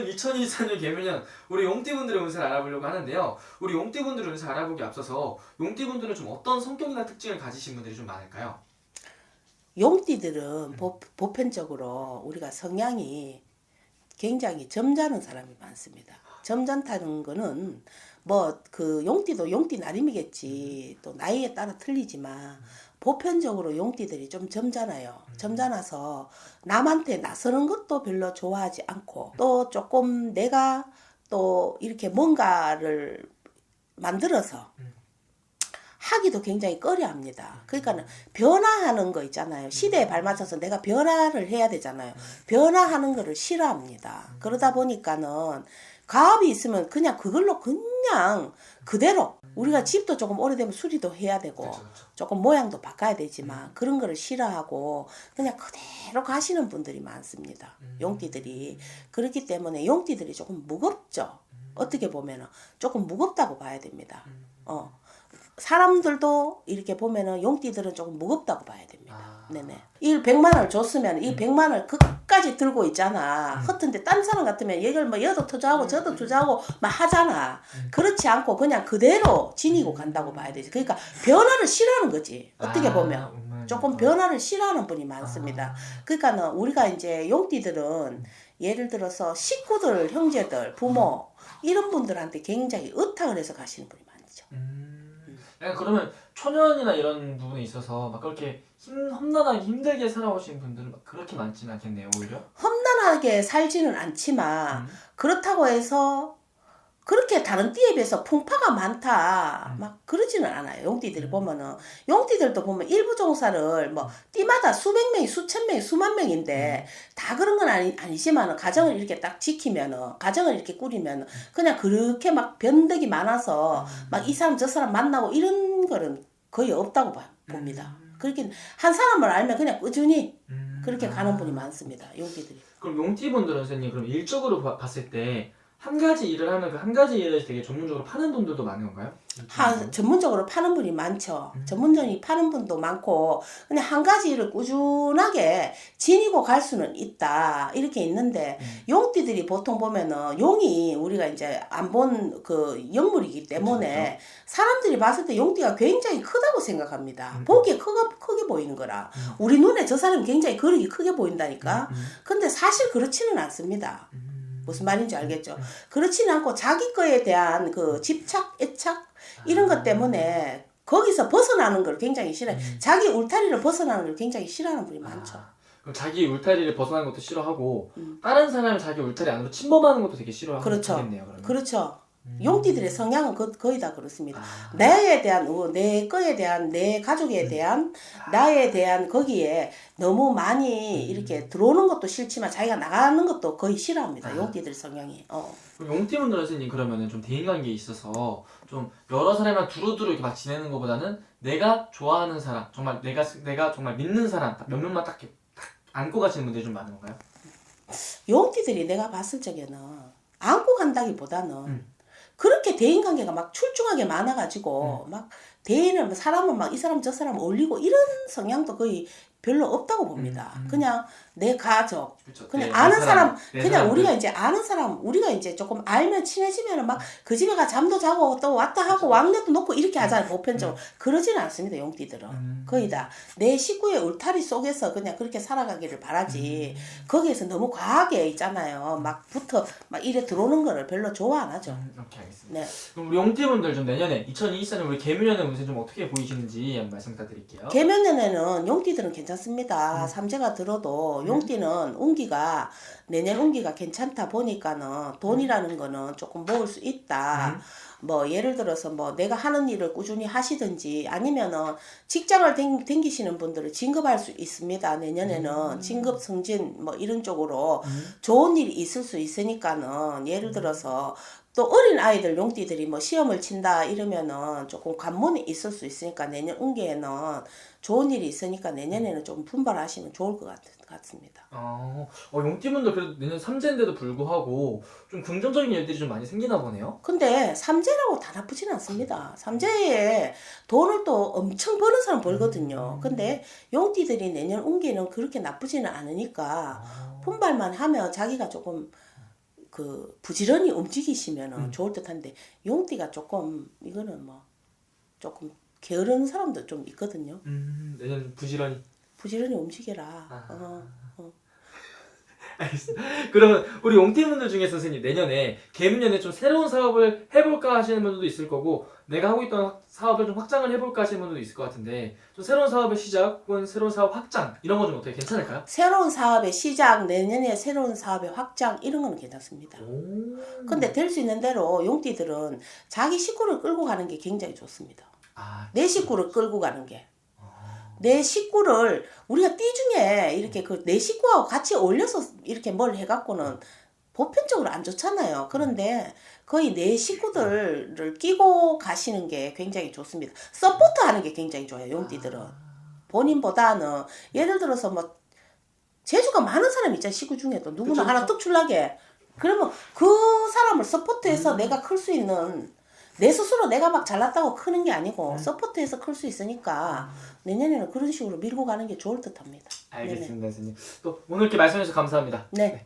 오늘은 2024년 개묘년 우리 용띠분들의 운세를 알아보려고 하는데요. 우리 용띠분들의 운세 알아보기 앞서서 용띠분들은 좀 어떤 성격이나 특징을 가지신 분들이 좀 많을까요? 용띠들은 보편적으로 우리가 성향이 굉장히 점잖은 사람이 많습니다. 점잖다는 거는 뭐 그 용띠도 용띠 나름이겠지. 또 나이에 따라 틀리지만 보편적으로 용띠들이 좀 점잖아요. 점잖아서 남한테 나서는 것도 별로 좋아하지 않고 또 조금 내가 또 이렇게 뭔가를 만들어서 하기도 굉장히 꺼려합니다. 그러니까 변화하는 거 있잖아요. 시대에 발맞춰서 내가 변화를 해야 되잖아요. 변화하는 거를 싫어합니다. 그러다 보니까는 가업이 있으면 그냥 그걸로 그냥 그대로 우리가 집도 조금 오래되면 수리도 해야 되고 조금 모양도 바꿔야 되지만 그런 거를 싫어하고 그냥 그대로 가시는 분들이 많습니다. 용띠들이. 그렇기 때문에 용띠들이 조금 무겁죠. 어떻게 보면은 조금 무겁다고 봐야 됩니다. 사람들도 이렇게 보면은 용띠들은 조금 무겁다고 봐야 됩니다. 네네. 이 100만 원을 줬으면 이 100만 원을 끝까지 들고 있잖아. 허튼데 딴 사람 같으면 얘를 뭐 여도 투자하고 저도 투자하고 막 하잖아. 그렇지 않고 그냥 그대로 지니고 간다고 봐야 되지. 그러니까 변화를 싫어하는 거지. 어떻게 보면 조금 변화를 싫어하는 분이 많습니다. 그러니까는 우리가 이제 용띠들은 예를 들어서 식구들, 형제들, 부모 이런 분들한테 굉장히 의탁을 해서 가시는 분이 많죠. 약간 그러면 초년이나 이런 부분에 있어서 막 그렇게 험난하게 힘들게 살아오신 분들은 막 그렇게 많지는 않겠네요, 오히려? 험난하게 살지는 않지만 그렇다고 해서 그렇게 다른 띠에 비해서 풍파가 많다 막 그러지는 않아요. 용띠들이 보면은 용띠들도 보면 일부 종사를 뭐 띠마다 수백 명이 수천 명이 수만 명인데 다 그런 건 아니지만은 가정을 이렇게 딱 지키면은 가정을 이렇게 꾸리면은 그냥 그렇게 막 변덕이 많아서 막 이 사람 저 사람 만나고 이런 거는 거의 없다고 봅니다. 그렇게 한 사람을 알면 그냥 꾸준히 그렇게 가는 분이 많습니다. 용띠들이. 그럼 용띠분들은 선생님 그럼 일적으로 봤을 때 한 가지 일을 하면 그 한 가지 일을 되게 전문적으로 파는 분들도 많은 건가요? 전문적으로 파는 분이 많죠. 전문적인 파는 분도 많고 그냥 한 가지 일을 꾸준하게 지니고 갈 수는 있다. 이렇게 있는데 용띠들이 보통 보면은 용이 우리가 이제 안 본 그 영물이기 때문에 사람들이 봤을 때 용띠가 굉장히 크다고 생각합니다. 보기에 크게 보이는 거라. 우리 눈에 저 사람이 굉장히 거력이 크게 보인다니까. 근데 사실 그렇지는 않습니다. 무슨 말인지 알겠죠? 그렇지는 않고 자기 거에 대한 그 집착, 애착 이런 것 때문에 거기서 벗어나는 걸 굉장히 싫어해요. 자기 울타리를 벗어나는 걸 굉장히 싫어하는 분이 많죠. 그럼 자기 울타리를 벗어나는 것도 싫어하고 다른 사람이 자기 울타리 안으로 침범하는 것도 되게 싫어하겠네요. 그러면. 그렇죠. 용띠들의 성향은 거의 다 그렇습니다. 나에 대한 내 거에 대한 내 가족에 대한 나에 대한 거기에 너무 많이 이렇게 들어오는 것도 싫지만 자기가 나가는 것도 거의 싫어합니다. 용띠들 성향이. 그럼 용띠분들 선생님 그러면은 좀 대인관계에 있어서 좀 여러 사람이랑 두루두루 이렇게 막 지내는 것보다는 내가 좋아하는 사람 정말 내가 정말 믿는 사람 몇 명만 딱 안고 가시는 분들이 좀 많은 건가요? 용띠들이 내가 봤을 적에는 안고 간다기보다는 그렇게 대인관계가 막 출중하게 많아가지고 막 대인을 사람은 막 이 사람 저 사람 올리고 이런 성향도 거의 별로 없다고 봅니다. 그냥 내 가족, 그렇죠. 그냥 내 아는 사람, 그냥 사람들. 우리가 이제 아는 사람, 우리가 이제 조금 알면 친해지면은 막 그 집에 가 잠도 자고 또 왔다 하고 왕래도 놓고 이렇게 하잖아요. 보편적으로. 그러지는 않습니다. 용띠들은. 거의 다 내 식구의 울타리 속에서 그냥 그렇게 살아가기를 바라지. 거기에서 너무 과하게 있잖아요. 막 이래 들어오는 거를 별로 좋아 안 하죠. 오케이, 알겠습니다. 네. 그럼 우리 용띠분들 좀 내년에 2024년 우리 개묘년의 운세 좀 어떻게 보이시는지 한번 말씀 부탁드릴게요. 개면년에는 용띠들은 괜찮습니다. 삼재가 들어도 용띠는 운기가 내년 운기가 괜찮다 보니까는 돈이라는 거는 조금 모을 수 있다. 뭐 예를 들어서 뭐 내가 하는 일을 꾸준히 하시든지 아니면은 직장을 댕기시는 분들은 진급할 수 있습니다. 내년에는 진급 승진 뭐 이런 쪽으로 좋은 일이 있을 수 있으니까는 예를 들어서 또 어린 아이들 용띠들이 뭐 시험을 친다 이러면은 조금 관문이 있을 수 있으니까 내년 운기에는 좋은 일이 있으니까 내년에는 좀 분발하시면 좋을 것 같습니다. 용띠분들 그래도 내년 삼재인데도 불구하고 좀 긍정적인 일들이 좀 많이 생기나 보네요. 근데 삼재라고 다 나쁘진 않습니다. 삼재에 돈을 또 엄청 버는 사람 벌거든요. 근데 용띠들이 내년 운기는 그렇게 나쁘지는 않으니까 분발만 하면 자기가 조금 그 부지런히 움직이시면 좋을 듯한데 용띠가 조금 이거는 뭐 조금 게으른 사람도 좀 있거든요. 내년 부지런히. 부지런히 움직여라. 알겠습니다. 그러면 우리 용띠분들 중에 선생님 내년에 개묘년에 좀 새로운 사업을 해볼까 하시는 분들도 있을 거고 내가 하고 있던 사업을 좀 확장을 해볼까 하시는 분들도 있을 것 같은데 좀 새로운 사업의 시작 혹은 새로운 사업 확장 이런 거 좀 어떻게 괜찮을까요? 새로운 사업의 시작, 내년에 새로운 사업의 확장 이런 거는 괜찮습니다. 근데 될 수 있는 대로 용띠들은 자기 식구를 끌고 가는 게 굉장히 좋습니다. 내 식구를 끌고 가는 게. 내 식구를 우리가 띠 중에 이렇게 그 내 식구하고 같이 어울려서 이렇게 뭘 해갖고는 보편적으로 안 좋잖아요. 그런데 거의 내 식구들을 끼고 가시는 게 굉장히 좋습니다. 서포트하는 게 굉장히 좋아요. 용띠들은 본인보다는 예를 들어서 뭐 재주가 많은 사람 있잖아요. 식구 중에도 누구나 그쵸, 하나 그쵸. 특출나게 그러면 그 사람을 서포트해서 내가 클 수 있는 내 스스로 내가 막 잘났다고 크는 게 아니고 서포트해서 클 수 있으니까 내년에는 그런 식으로 밀고 가는 게 좋을 듯합니다. 알겠습니다, 선생님. 또 오늘 이렇게 말씀해 주셔서 감사합니다. 네.